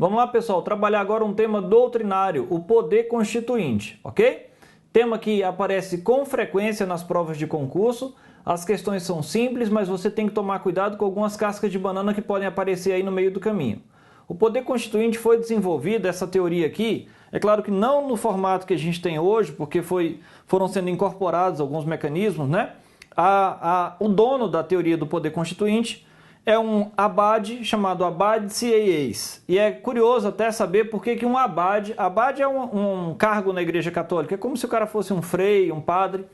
Vamos lá, pessoal, trabalhar agora um tema doutrinário, o poder constituinte, ok? Tema que aparece com frequência nas provas de concurso. As questões são simples, mas você tem que tomar cuidado com algumas cascas de banana que podem aparecer aí no meio do caminho. O poder constituinte foi desenvolvido, essa teoria aqui, é claro que não no formato que a gente tem hoje, porque foram sendo incorporados alguns mecanismos, né? O dono da teoria do poder constituinte é um abade chamado Abade Sieyès. E é curioso até saber por que um abade é um cargo na Igreja Católica, é como se o cara fosse um frei, um padre,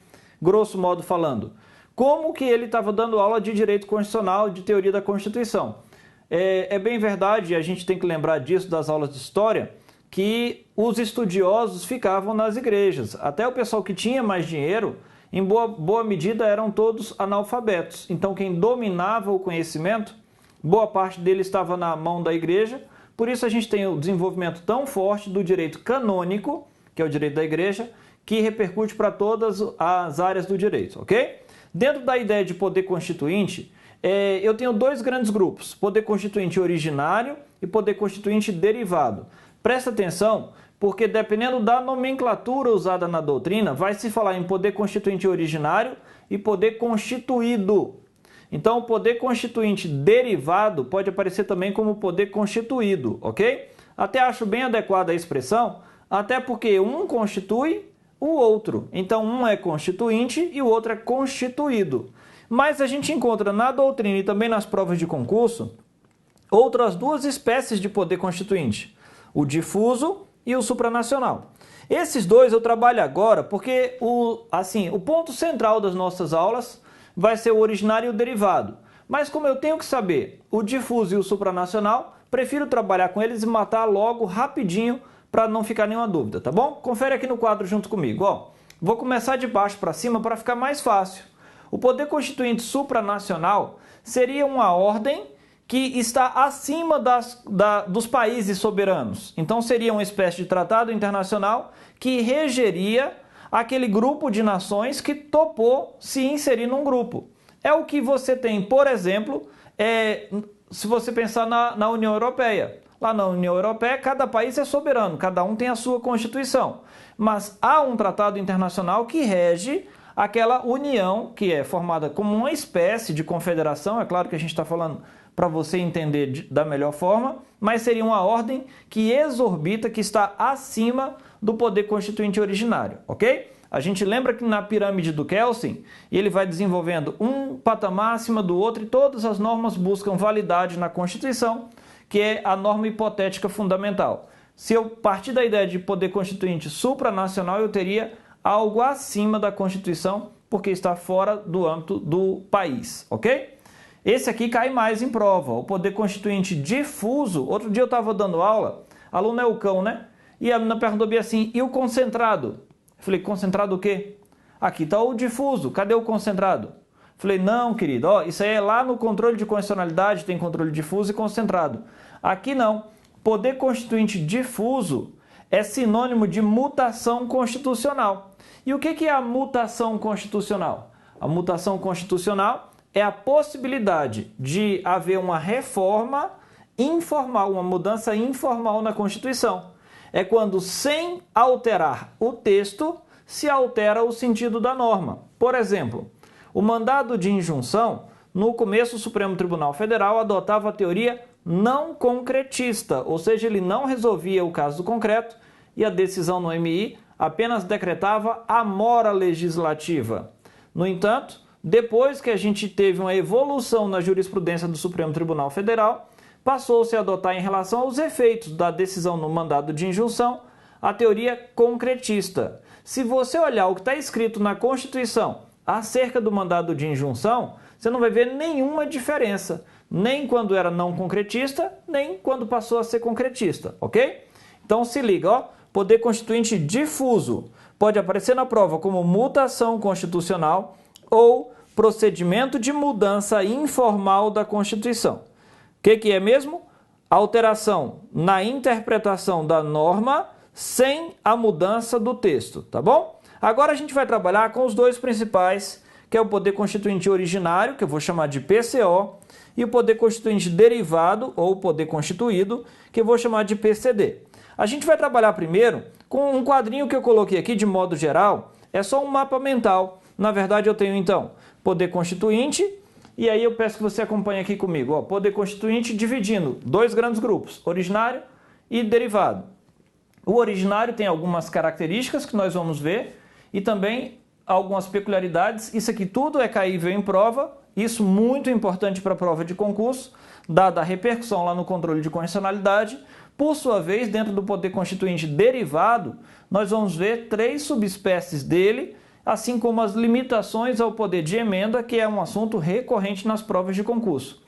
grosso modo falando. Como que ele estava dando aula de direito constitucional, de teoria da Constituição. É bem verdade, a gente tem que lembrar disso das aulas de história, que os estudiosos ficavam nas igrejas. Até o pessoal que tinha mais dinheiro, em boa medida, eram todos analfabetos. Então, quem dominava o conhecimento, boa parte dele estava na mão da igreja. Por isso, a gente tem o desenvolvimento tão forte do direito canônico, que é o direito da igreja, que repercute para todas as áreas do direito, ok? Dentro da ideia de poder constituinte, eu tenho dois grandes grupos, poder constituinte originário e poder constituinte derivado. Presta atenção, porque dependendo da nomenclatura usada na doutrina, vai se falar em poder constituinte originário e poder constituído. Então, o poder constituinte derivado pode aparecer também como poder constituído, ok? Até acho bem adequada a expressão, até porque um constitui o outro. Então, um é constituinte e o outro é constituído. Mas a gente encontra na doutrina e também nas provas de concurso outras duas espécies de poder constituinte, o difuso e o supranacional. Esses dois eu trabalho agora porque o ponto central das nossas aulas vai ser o originário e o derivado. Mas como eu tenho que saber o difuso e o supranacional, prefiro trabalhar com eles e matar logo rapidinho para não ficar nenhuma dúvida, tá bom? Confere aqui no quadro junto comigo. Ó, vou começar de baixo para cima para ficar mais fácil. O poder constituinte supranacional seria uma ordem que está acima dos países soberanos. Então, seria uma espécie de tratado internacional que regeria aquele grupo de nações que topou se inserir num grupo. É o que você tem, por exemplo, se você pensar na União Europeia. Lá na União Europeia, cada país é soberano, cada um tem a sua Constituição. Mas há um tratado internacional que rege aquela união que é formada como uma espécie de confederação. É claro que a gente está falando para você entender da melhor forma, mas seria uma ordem que exorbita, que está acima do poder constituinte originário, ok? A gente lembra que na pirâmide do Kelsen, ele vai desenvolvendo um patamar acima do outro e todas as normas buscam validade na Constituição, que é a norma hipotética fundamental. Se eu partir da ideia de poder constituinte supranacional, eu teria algo acima da Constituição, porque está fora do âmbito do país, ok? Esse aqui cai mais em prova, o poder constituinte difuso. Outro dia eu estava dando aula, aluno é o cão, né? E a menina perguntou bem assim, e o concentrado? Eu falei, concentrado o quê? Aqui está o difuso, cadê o concentrado? Eu falei, não, querido, ó, isso aí é lá no controle de constitucionalidade, tem controle difuso e concentrado. Aqui não, poder constituinte difuso é sinônimo de mutação constitucional. E o que é a mutação constitucional? A mutação constitucional é a possibilidade de haver uma reforma informal, uma mudança informal na Constituição. É quando, sem alterar o texto, se altera o sentido da norma. Por exemplo, o mandado de injunção, no começo o Supremo Tribunal Federal adotava a teoria não concretista, ou seja, ele não resolvia o caso concreto e a decisão no MI apenas decretava a mora legislativa. No entanto, depois que a gente teve uma evolução na jurisprudência do Supremo Tribunal Federal, passou-se a adotar em relação aos efeitos da decisão no mandado de injunção a teoria concretista. Se você olhar o que está escrito na Constituição acerca do mandado de injunção, você não vai ver nenhuma diferença, nem quando era não concretista, nem quando passou a ser concretista, ok? Então se liga, ó, poder constituinte difuso pode aparecer na prova como mutação constitucional ou procedimento de mudança informal da Constituição. O que é mesmo? Alteração na interpretação da norma sem a mudança do texto, tá bom? Agora a gente vai trabalhar com os dois principais que é o poder constituinte originário, que eu vou chamar de PCO, e o poder constituinte derivado, ou poder constituído, que eu vou chamar de PCD. A gente vai trabalhar primeiro com um quadrinho que eu coloquei aqui de modo geral, é só um mapa mental. Na verdade eu tenho então poder constituinte, e aí eu peço que você acompanhe aqui comigo. Ó, poder constituinte dividindo dois grandes grupos, originário e derivado. O originário tem algumas características que nós vamos ver e também algumas peculiaridades. Isso aqui tudo é caível em prova, isso muito importante para a prova de concurso, dada a repercussão lá no controle de constitucionalidade. Por sua vez, dentro do poder constituinte derivado, nós vamos ver 3 subespécies dele, assim como as limitações ao poder de emenda, que é um assunto recorrente nas provas de concurso.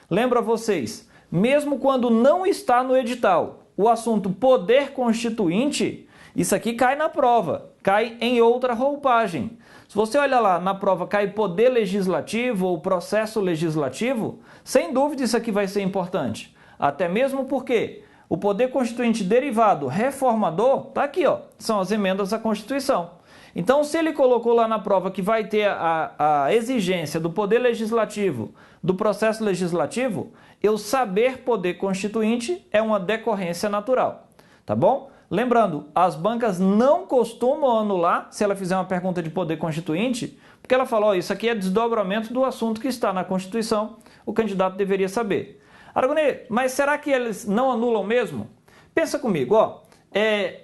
Lembro a vocês, mesmo quando não está no edital, o assunto poder constituinte, isso aqui cai na prova, cai em outra roupagem. Se você olhar lá na prova, cai poder legislativo ou processo legislativo, sem dúvida isso aqui vai ser importante. Até mesmo porque o poder constituinte derivado reformador, está aqui, ó, são as emendas à Constituição. Então, se ele colocou lá na prova que vai ter a exigência do poder legislativo, do processo legislativo, eu saber poder constituinte é uma decorrência natural, tá bom? Lembrando, as bancas não costumam anular se ela fizer uma pergunta de poder constituinte, porque ela falou, isso aqui é desdobramento do assunto que está na Constituição, o candidato deveria saber. Aragonês, mas será que eles não anulam mesmo? Pensa comigo, ó,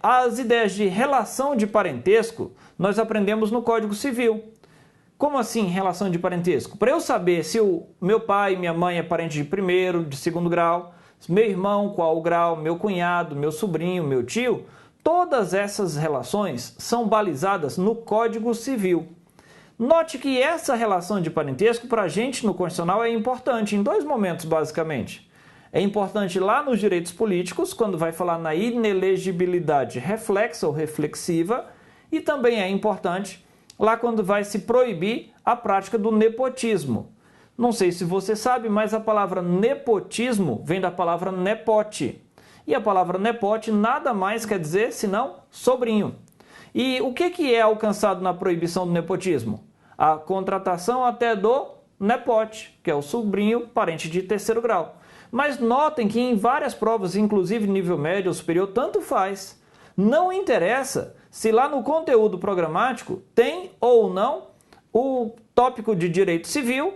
as ideias de relação de parentesco nós aprendemos no Código Civil. Como assim relação de parentesco? Para eu saber se o meu pai e minha mãe é parente de primeiro, de segundo grau, meu irmão qual o grau, meu cunhado, meu sobrinho, meu tio, todas essas relações são balizadas no Código Civil. Note que essa relação de parentesco para a gente no constitucional é importante em 2 momentos basicamente. É importante lá nos direitos políticos, quando vai falar na inelegibilidade reflexa ou reflexiva, e também é importante lá quando vai se proibir a prática do nepotismo. Não sei se você sabe, mas a palavra nepotismo vem da palavra nepote. E a palavra nepote nada mais quer dizer senão sobrinho. E o que é alcançado na proibição do nepotismo? A contratação até do nepote, que é o sobrinho parente de terceiro grau. Mas notem que em várias provas, inclusive nível médio ou superior, tanto faz. Não interessa se lá no conteúdo programático tem ou não o tópico de direito civil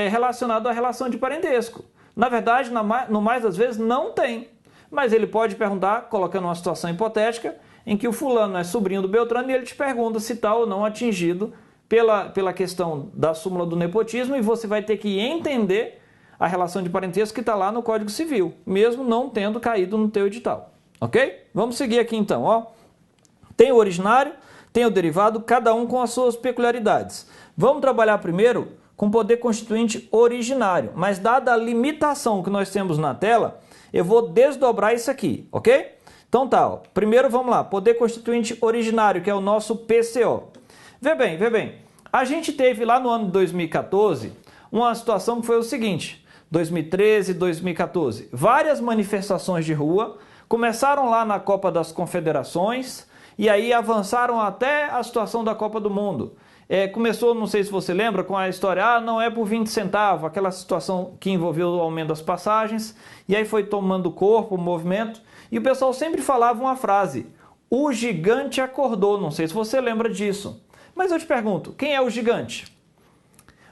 relacionado à relação de parentesco. Na verdade, no mais das vezes, não tem. Mas ele pode perguntar, colocando uma situação hipotética, em que o fulano é sobrinho do Beltrano e ele te pergunta se está ou não atingido pela questão da súmula do nepotismo, e você vai ter que entender a relação de parentesco que está lá no Código Civil, mesmo não tendo caído no teu edital. Ok? Vamos seguir aqui então. Ó. Tem o originário, tem o derivado, cada um com as suas peculiaridades. Vamos trabalhar primeiro com poder constituinte originário, mas dada a limitação que nós temos na tela, eu vou desdobrar isso aqui, ok? Então tá, ó. Primeiro vamos lá, poder constituinte originário, que é o nosso PCO. Vê bem, a gente teve lá no ano de 2014 uma situação que foi o seguinte, 2013, 2014, várias manifestações de rua, começaram lá na Copa das Confederações e aí avançaram até a situação da Copa do Mundo. Começou, não sei se você lembra, com a história, não é por 20 centavos, aquela situação que envolveu o aumento das passagens, e aí foi tomando corpo, o movimento, e o pessoal sempre falava uma frase, o gigante acordou, não sei se você lembra disso. Mas eu te pergunto, quem é o gigante?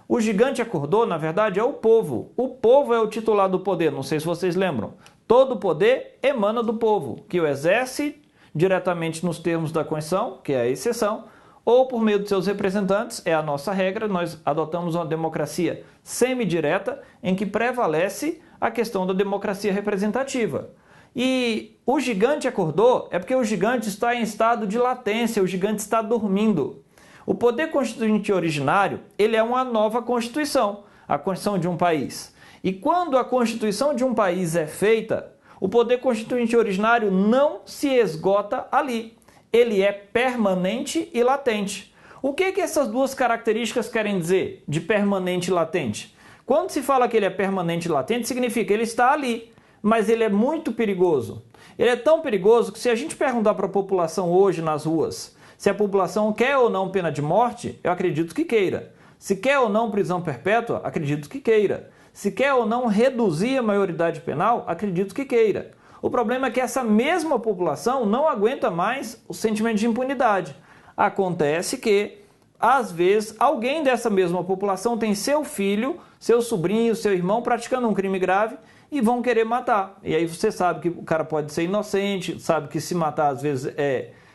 O gigante acordou, na verdade, é o povo. O povo é o titular do poder, não sei se vocês lembram. Todo poder emana do povo, que o exerce diretamente nos termos da Constituição, que é a exceção, ou por meio de seus representantes, é a nossa regra, nós adotamos uma democracia semidireta, em que prevalece a questão da democracia representativa. E o gigante acordou é porque o gigante está em estado de latência, o gigante está dormindo. O poder constituinte originário, ele é uma nova Constituição, a Constituição de um país. E quando a Constituição de um país é feita, o poder constituinte originário não se esgota ali. Ele é permanente e latente. O que essas duas características querem dizer de permanente e latente? Quando se fala que ele é permanente e latente, significa que ele está ali, mas ele é muito perigoso. Ele é tão perigoso que se a gente perguntar para a população hoje nas ruas se a população quer ou não pena de morte, eu acredito que queira. Se quer ou não prisão perpétua, acredito que queira. Se quer ou não reduzir a maioridade penal, acredito que queira. O problema é que essa mesma população não aguenta mais o sentimento de impunidade. Acontece que, às vezes, alguém dessa mesma população tem seu filho, seu sobrinho, seu irmão praticando um crime grave e vão querer matar. E aí você sabe que o cara pode ser inocente, sabe que se matar às vezes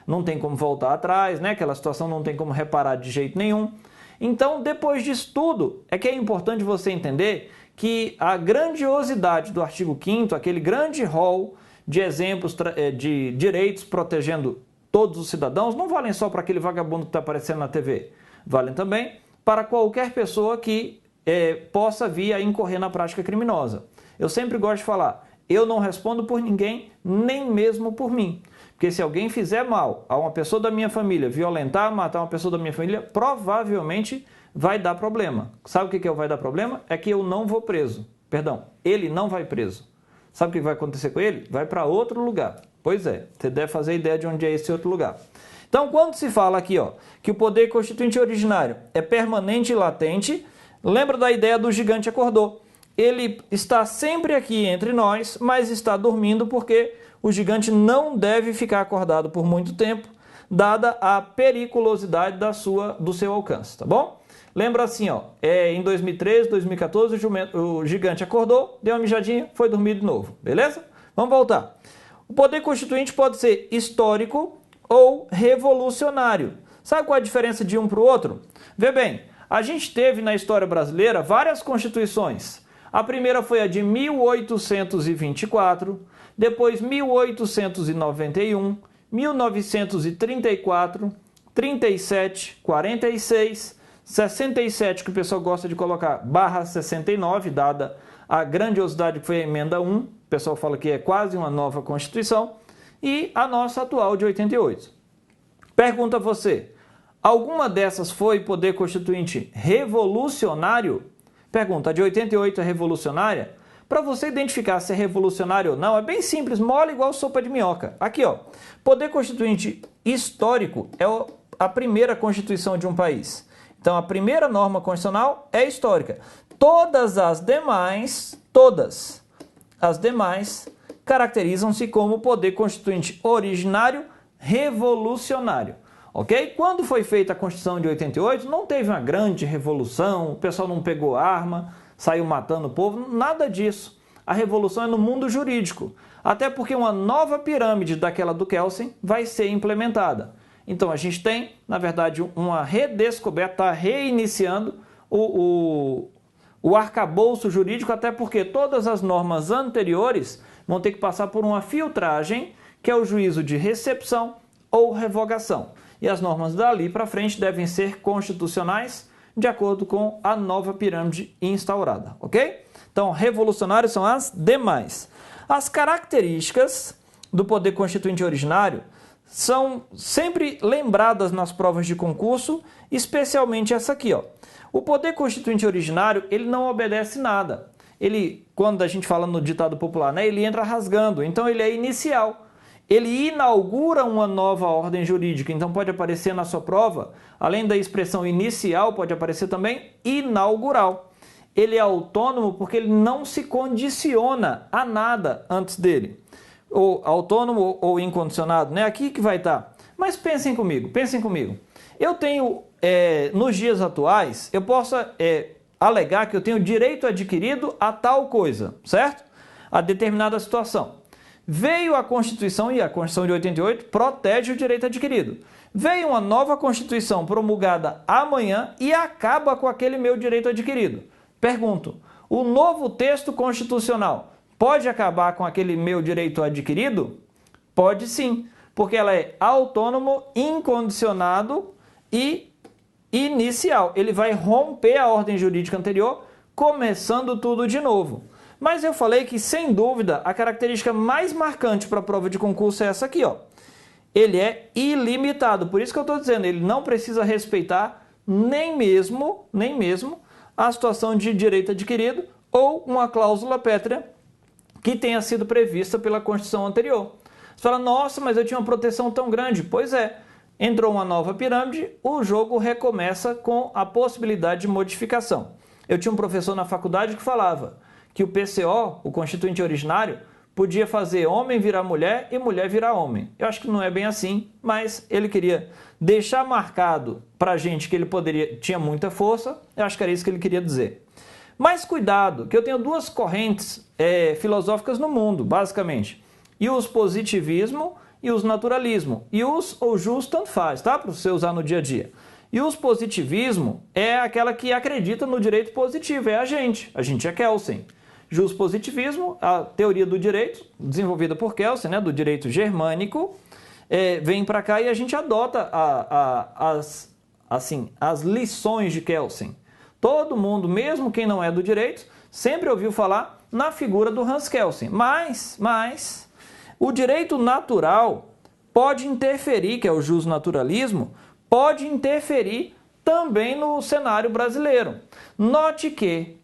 não tem como voltar atrás, né? Aquela situação não tem como reparar de jeito nenhum. Então, depois disso tudo, é que é importante você entender que a grandiosidade do artigo 5º, aquele grande rol de exemplos de direitos protegendo todos os cidadãos, não valem só para aquele vagabundo que está aparecendo na TV, valem também para qualquer pessoa que possa vir a incorrer na prática criminosa. Eu sempre gosto de falar, eu não respondo por ninguém, nem mesmo por mim. Porque se alguém fizer mal a uma pessoa da minha família, violentar, matar uma pessoa da minha família, provavelmente vai dar problema. Sabe o que vai dar problema? É que eu não vou preso. Perdão, ele não vai preso. Sabe o que vai acontecer com ele? Vai para outro lugar. Pois é, você deve fazer ideia de onde é esse outro lugar. Então, quando se fala aqui, que o poder constituinte originário é permanente e latente, lembra da ideia do gigante acordou. Ele está sempre aqui entre nós, mas está dormindo porque o gigante não deve ficar acordado por muito tempo, dada a periculosidade do seu alcance, tá bom? Lembra assim, em 2013, 2014, o gigante acordou, deu uma mijadinha, foi dormir de novo, beleza? Vamos voltar. O poder constituinte pode ser histórico ou revolucionário. Sabe qual é a diferença de um para o outro? Vê bem, a gente teve na história brasileira várias constituições. A primeira foi a de 1824, depois 1891, 1934, 37, 46, 67, que o pessoal gosta de colocar /69, dada a grandiosidade que foi a emenda 1, o pessoal fala que é quase uma nova Constituição, e a nossa atual de 88. Pergunta a você, alguma dessas foi poder constituinte revolucionário? Pergunta, a de 88 é revolucionária? Para você identificar se é revolucionário ou não, é bem simples, mole igual sopa de minhoca. Aqui, poder constituinte histórico é a primeira Constituição de um país. Então, a primeira norma constitucional é histórica. Todas as demais caracterizam-se como poder constituinte originário revolucionário. Ok? Quando foi feita a Constituição de 88, não teve uma grande revolução, o pessoal não pegou arma, saiu matando o povo, nada disso. A revolução é no mundo jurídico, até porque uma nova pirâmide daquela do Kelsen vai ser implementada. Então a gente tem, na verdade, uma redescoberta, está reiniciando o arcabouço jurídico, até porque todas as normas anteriores vão ter que passar por uma filtragem, que é o juízo de recepção ou revogação. E as normas dali para frente devem ser constitucionais, de acordo com a nova pirâmide instaurada, ok? Então, revolucionários são as demais. As características do poder constituinte originário são sempre lembradas nas provas de concurso, especialmente essa aqui, O poder constituinte originário, ele não obedece nada. Ele, quando a gente fala no ditado popular, né, ele entra rasgando, então ele é inicial. Ele inaugura uma nova ordem jurídica, então pode aparecer na sua prova, além da expressão inicial, pode aparecer também inaugural. Ele é autônomo porque ele não se condiciona a nada antes dele. Ou autônomo ou incondicionado, né? Aqui que vai estar. Mas pensem comigo. Eu tenho, nos dias atuais, eu posso alegar que eu tenho direito adquirido a tal coisa, certo? A determinada situação. Veio a Constituição, e a Constituição de 88 protege o direito adquirido. Veio uma nova Constituição promulgada amanhã e acaba com aquele meu direito adquirido. Pergunto, o novo texto constitucional pode acabar com aquele meu direito adquirido? Pode sim, porque ela é autônomo, incondicionado e inicial. Ele vai romper a ordem jurídica anterior, começando tudo de novo. Mas eu falei que, sem dúvida, a característica mais marcante para a prova de concurso é essa aqui, Ele é ilimitado, por isso que eu estou dizendo, ele não precisa respeitar nem mesmo a situação de direito adquirido ou uma cláusula pétrea que tenha sido prevista pela Constituição anterior. Você fala, nossa, mas eu tinha uma proteção tão grande. Pois é, entrou uma nova pirâmide, o jogo recomeça com a possibilidade de modificação. Eu tinha um professor na faculdade que falava que o PCO, o constituinte originário, podia fazer homem virar mulher e mulher virar homem. Eu acho que não é bem assim, mas ele queria deixar marcado para a gente que ele tinha muita força. Eu acho que era isso que ele queria dizer. Mas cuidado, que eu tenho duas correntes filosóficas no mundo, basicamente. E os positivismo e os naturalismo. E os ou jus tanto faz, tá? Para você usar no dia a dia. E os positivismo é aquela que acredita no direito positivo, é a gente é Kelsen. Positivismo, a teoria do direito, desenvolvida por Kelsen, né, do direito germânico, vem para cá e a gente adota as lições de Kelsen. Todo mundo, mesmo quem não é do direito, sempre ouviu falar na figura do Hans Kelsen. Mas o direito natural pode interferir, que é o justnaturalismo, pode interferir também no cenário brasileiro. Note que,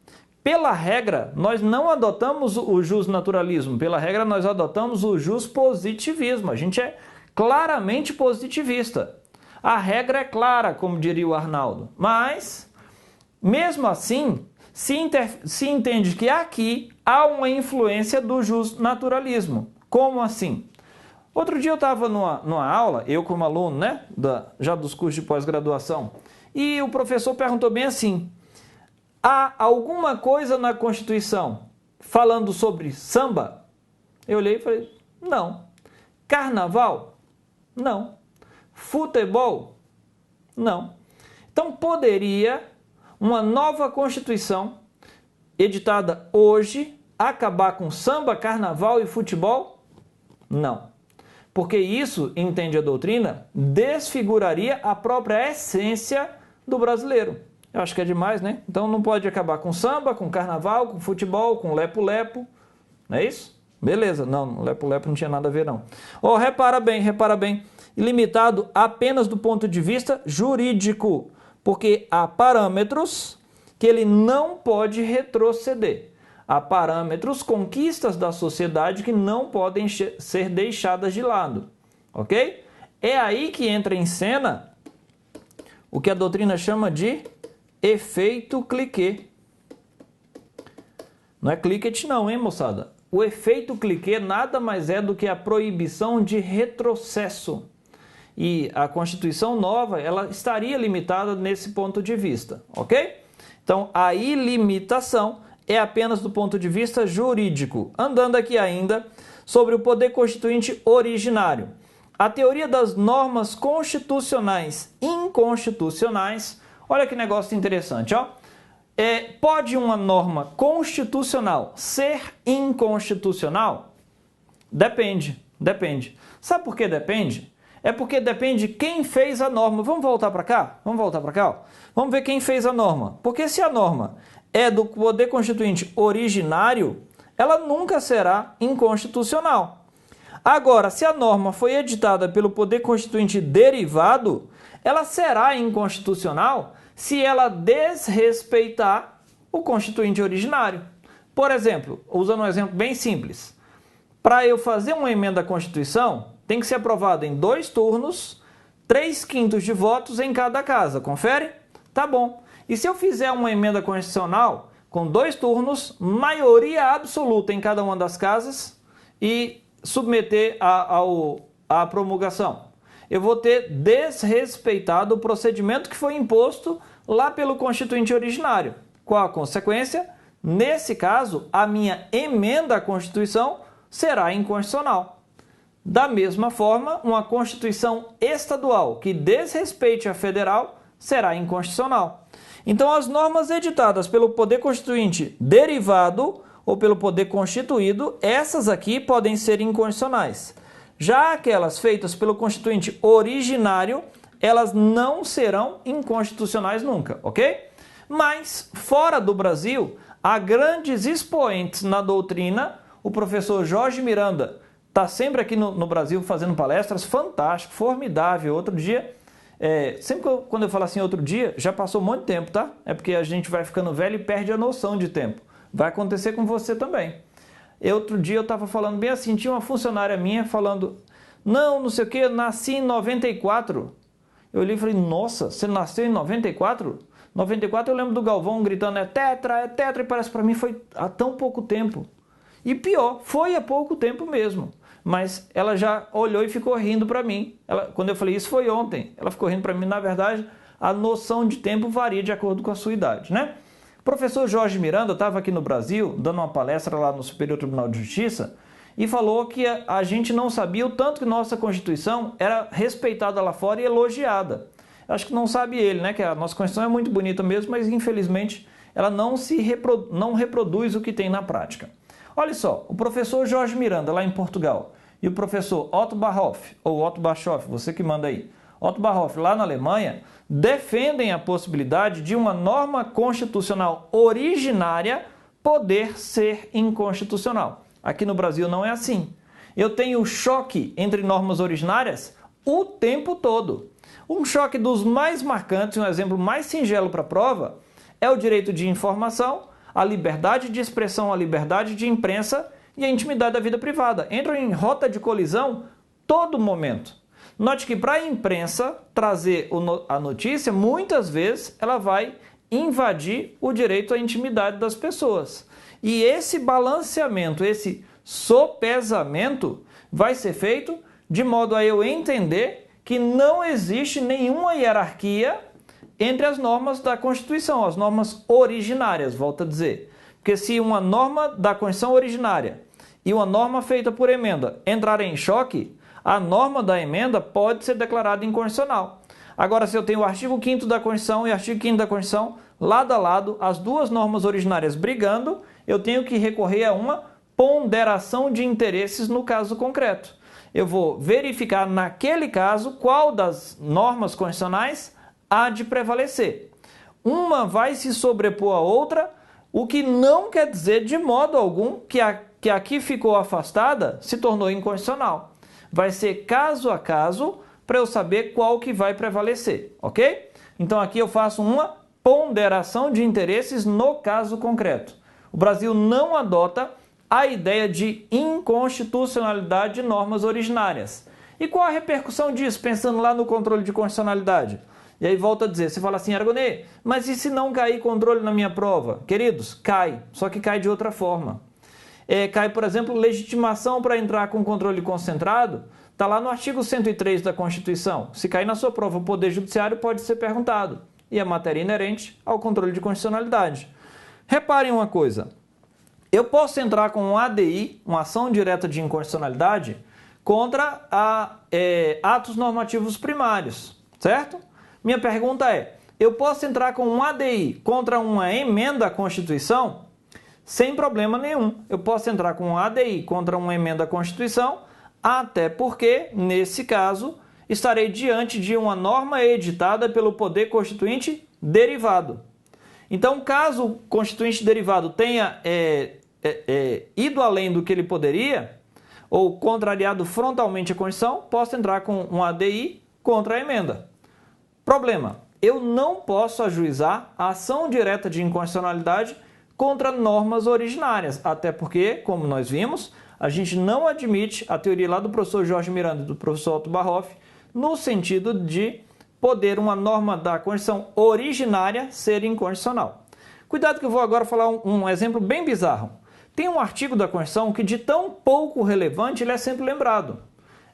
pela regra, nós não adotamos o justnaturalismo, pela regra nós adotamos o positivismo. A gente é claramente positivista. A regra é clara, como diria o Arnaldo, mas, mesmo assim, se entende que aqui há uma influência do justnaturalismo. Como assim? Outro dia eu estava numa aula, eu como aluno, né, já dos cursos de pós-graduação, e o professor perguntou bem assim: há alguma coisa na Constituição falando sobre samba? Eu olhei e falei, não. Carnaval? Não. Futebol? Não. Então poderia uma nova Constituição, editada hoje, acabar com samba, carnaval e futebol? Não. Porque isso, entende a doutrina, desfiguraria a própria essência do brasileiro. Eu acho que é demais, né? Então não pode acabar com samba, com carnaval, com futebol, com lepo-lepo. Não é isso? Beleza. Não, lepo-lepo não tinha nada a ver, não. Repara bem. Limitado apenas do ponto de vista jurídico. Porque há parâmetros que ele não pode retroceder. Há parâmetros, conquistas da sociedade que não podem ser deixadas de lado. Ok? É aí que entra em cena o que a doutrina chama de efeito cliquet. Não é cliquet não, hein, moçada? O efeito cliquet nada mais é do que a proibição de retrocesso. E a Constituição nova, ela estaria limitada nesse ponto de vista, ok? Então, a ilimitação é apenas do ponto de vista jurídico. Andando aqui ainda sobre o poder constituinte originário. A teoria das normas constitucionais inconstitucionais. Olha que negócio interessante, ó. Pode uma norma constitucional ser inconstitucional? Depende. Sabe por que depende? É porque depende quem fez a norma. Vamos voltar para cá? Vamos ver quem fez a norma. Porque se a norma é do poder constituinte originário, ela nunca será inconstitucional. Agora, se a norma foi editada pelo poder constituinte derivado, ela será inconstitucional se ela desrespeitar o constituinte originário. Por exemplo, usando um exemplo bem simples, para eu fazer uma emenda à Constituição, tem que ser aprovada em 2 turnos, 3/5 de votos em cada casa. Confere? Tá bom. E se eu fizer uma emenda constitucional com 2 turnos, maioria absoluta em cada uma das casas e submeter à promulgação? Eu vou ter desrespeitado o procedimento que foi imposto lá pelo constituinte originário. Qual a consequência? Nesse caso, a minha emenda à Constituição será inconstitucional. Da mesma forma, uma Constituição estadual que desrespeite a federal será inconstitucional. Então, as normas editadas pelo poder constituinte derivado ou pelo poder constituído, essas aqui podem ser inconstitucionais. Já aquelas feitas pelo constituinte originário, elas não serão inconstitucionais nunca, ok? Mas, fora do Brasil, há grandes expoentes na doutrina. O professor Jorge Miranda está sempre aqui no Brasil fazendo palestras, fantástico, formidável. Outro dia, quando eu falo assim outro dia, já passou muito tempo, tá? É porque a gente vai ficando velho e perde a noção de tempo. Vai acontecer com você também. Outro dia eu estava falando bem assim, tinha uma funcionária minha falando, não sei o que, nasci em 94. Eu olhei e falei, nossa, você nasceu em 94? 94 eu lembro do Galvão gritando, é tetra, e parece para mim foi há tão pouco tempo. E pior, foi há pouco tempo mesmo. Mas ela já olhou e ficou rindo para mim. Quando eu falei, isso foi ontem, ela ficou rindo para mim. Na verdade, a noção de tempo varia de acordo com a sua idade, né? O professor Jorge Miranda estava aqui no Brasil, dando uma palestra lá no Superior Tribunal de Justiça, e falou que a gente não sabia o tanto que nossa Constituição era respeitada lá fora e elogiada. Acho que não sabe ele, né? Que a nossa Constituição é muito bonita mesmo, mas infelizmente ela não reproduz o que tem na prática. Olha só, o professor Jorge Miranda, lá em Portugal, e o professor Otto Barhoff, ou Otto Bischoff, você que manda aí, Otto Barhoff, lá na Alemanha, defendem a possibilidade de uma norma constitucional originária poder ser inconstitucional. Aqui no Brasil não é assim. Eu tenho choque entre normas originárias o tempo todo. Um choque dos mais marcantes, um exemplo mais singelo para a prova, é o direito de informação, a liberdade de expressão, a liberdade de imprensa e a intimidade da vida privada. Entram em rota de colisão todo momento. Note que para a imprensa trazer a notícia, muitas vezes ela vai invadir o direito à intimidade das pessoas. E esse balanceamento, esse sopesamento vai ser feito de modo a eu entender que não existe nenhuma hierarquia entre as normas da Constituição, as normas originárias, volto a dizer. Porque se uma norma da Constituição originária e uma norma feita por emenda entrarem em choque, a norma da emenda pode ser declarada inconstitucional. Agora, se eu tenho o artigo 5º da Constituição e o artigo 5º da Constituição, lado a lado, as duas normas originárias brigando, eu tenho que recorrer a uma ponderação de interesses no caso concreto. Eu vou verificar, naquele caso, qual das normas constitucionais há de prevalecer. Uma vai se sobrepor à outra, o que não quer dizer de modo algum que aqui ficou afastada se tornou inconstitucional. Vai ser caso a caso para eu saber qual que vai prevalecer, ok? Então aqui eu faço uma ponderação de interesses no caso concreto. O Brasil não adota a ideia de inconstitucionalidade de normas originárias. E qual a repercussão disso, pensando lá no controle de constitucionalidade? E aí volta a dizer, você fala assim, Aragonê, mas e se não cair controle na minha prova? Queridos, cai, só que cai de outra forma. Cai, por exemplo, legitimação para entrar com controle concentrado, está lá no artigo 103 da Constituição. Se cair na sua prova, o Poder Judiciário pode ser perguntado. E a matéria inerente ao controle de constitucionalidade. Reparem uma coisa, eu posso entrar com um ADI, uma ação direta de inconstitucionalidade, contra atos normativos primários, certo? Minha pergunta é, eu posso entrar com um ADI contra uma emenda à Constituição? Sem problema nenhum. Eu posso entrar com um ADI contra uma emenda à Constituição, até porque, nesse caso, estarei diante de uma norma editada pelo Poder Constituinte derivado. Então, caso o Constituinte derivado tenha ido além do que ele poderia, ou contrariado frontalmente a Constituição, posso entrar com um ADI contra a emenda. Problema, eu não posso ajuizar a ação direta de inconstitucionalidade contra normas originárias, até porque, como nós vimos, a gente não admite a teoria lá do professor Jorge Miranda e do professor Otto Barhoff no sentido de poder uma norma da Constituição originária ser inconstitucional. Cuidado que eu vou agora falar um exemplo bem bizarro. Tem um artigo da Constituição que de tão pouco relevante ele é sempre lembrado.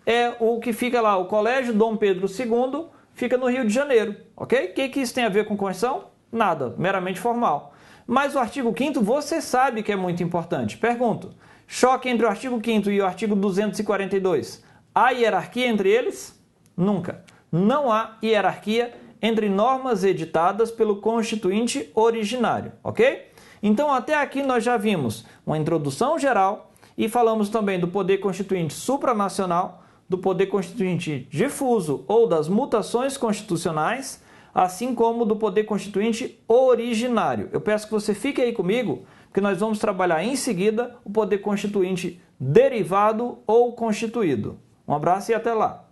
É o que fica lá, o Colégio Dom Pedro II fica no Rio de Janeiro, ok? O que isso tem a ver com Constituição? Nada, meramente formal. Mas o artigo 5º você sabe que é muito importante. Pergunto, choque entre o artigo 5º e o artigo 242. Há hierarquia entre eles? Nunca. Não há hierarquia entre normas editadas pelo Constituinte originário, ok? Então até aqui nós já vimos uma introdução geral e falamos também do poder constituinte supranacional, do poder constituinte difuso ou das mutações constitucionais, assim como do poder constituinte originário. Eu peço que você fique aí comigo, porque nós vamos trabalhar em seguida o poder constituinte derivado ou constituído. Um abraço e até lá!